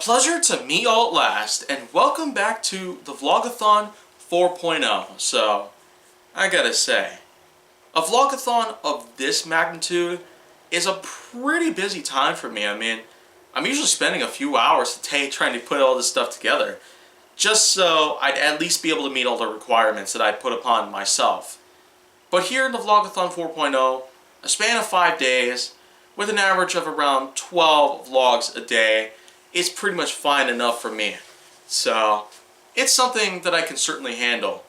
Pleasure to meet y'all at last, and welcome back to the Vlog-A-Thon 4.0. So, I gotta say, a Vlog-A-Thon of this magnitude is a pretty busy time for me. I mean, I'm usually spending a few hours a day trying to put all this stuff together, just so I'd at least be able to meet all the requirements that I put upon myself. But here in the Vlog-A-Thon 4.0, a span of 5 days, with an average of around 12 vlogs a day, it's pretty much fine enough for me. So, it's something that I can certainly handle.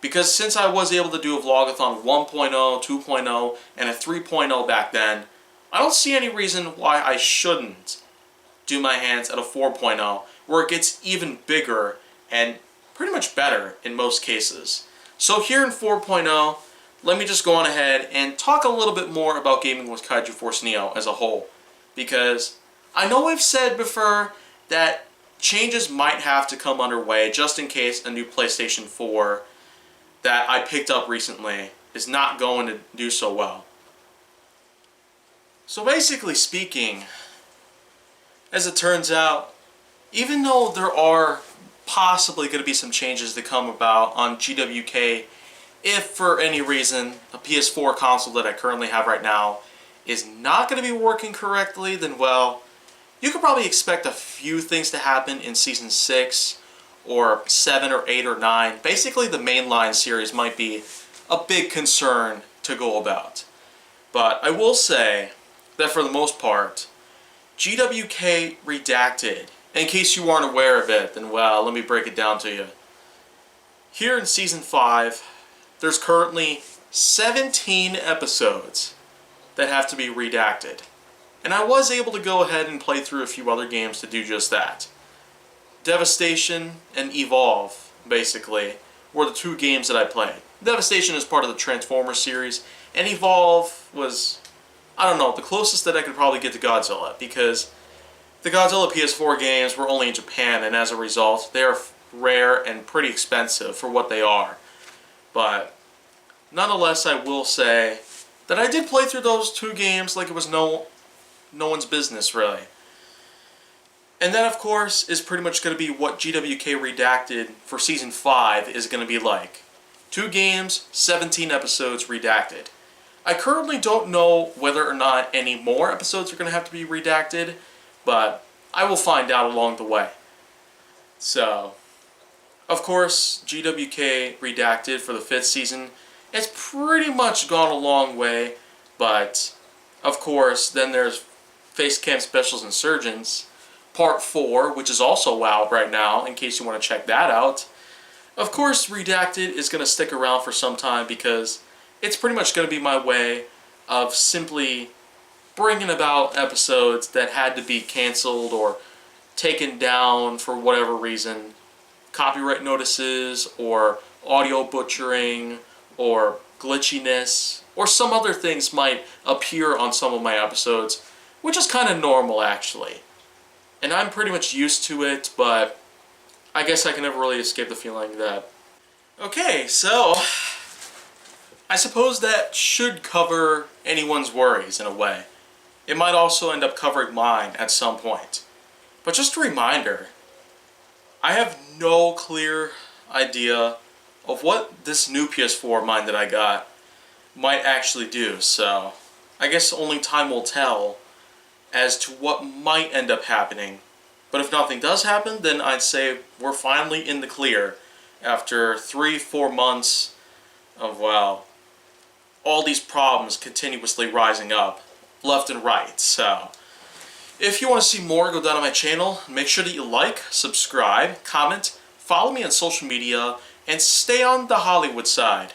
Because since I was able to do a Vlog-A-Thon 1.0, 2.0, and a 3.0 back then, I don't see any reason why I shouldn't do my hands at a 4.0, where it gets even bigger and pretty much better in most cases. So here in 4.0, let me just go on ahead and talk a little bit more about gaming with Kaiju Force Neo as a whole. Because I know I've said before that changes might have to come underway just in case a new PlayStation 4 that I picked up recently is not going to do so well. So basically speaking, as it turns out, even though there are possibly going to be some changes that come about on GWK, if for any reason a PS4 console that I currently have right now is not going to be working correctly, then well, you could probably expect a few things to happen in Season 6 or 7 or 8 or 9. Basically the mainline series might be a big concern to go about. But I will say that for the most part, GWK Redacted, in case you aren't aware of it, then well, let me break it down to you. Here in Season 5, there's currently 17 episodes that have to be redacted. And I was able to go ahead and play through a few other games to do just that. Devastation and Evolve, basically, were the two games that I played. Devastation is part of the Transformers series, and Evolve was, I don't know, the closest that I could probably get to Godzilla, because the Godzilla PS4 games were only in Japan, and as a result, they are rare and pretty expensive for what they are. But nonetheless, I will say that I did play through those two games like it was no one's business, really. And that, of course, is pretty much going to be what GWK Redacted for Season 5 is going to be like. 2 games, 17 episodes redacted. I currently don't know whether or not any more episodes are going to have to be redacted, but I will find out along the way. So, of course, GWK Redacted for the 5th season, it's pretty much gone a long way, but of course, then there's Facecam Specials Insurgents, Part 4, which is also out right now, in case you want to check that out. Of course, Redacted is going to stick around for some time because it's pretty much going to be my way of simply bringing about episodes that had to be canceled or taken down for whatever reason. Copyright notices, or audio butchering, or glitchiness, or some other things might appear on some of my episodes, which is kind of normal actually. And I'm pretty much used to it, but I guess I can never really escape the feeling that... Okay, so I suppose that should cover anyone's worries in a way. It might also end up covering mine at some point. But just a reminder, I have no clear idea of what this new PS4 of mine that I got might actually do, so I guess only time will tell as to what might end up happening. But if nothing does happen, then I'd say we're finally in the clear after 3-4 months of, well, all these problems continuously rising up left and right. So if you want to see more, go down to my channel. Make sure that you like, subscribe, comment, follow me on social media, and stay on the Hollywood side.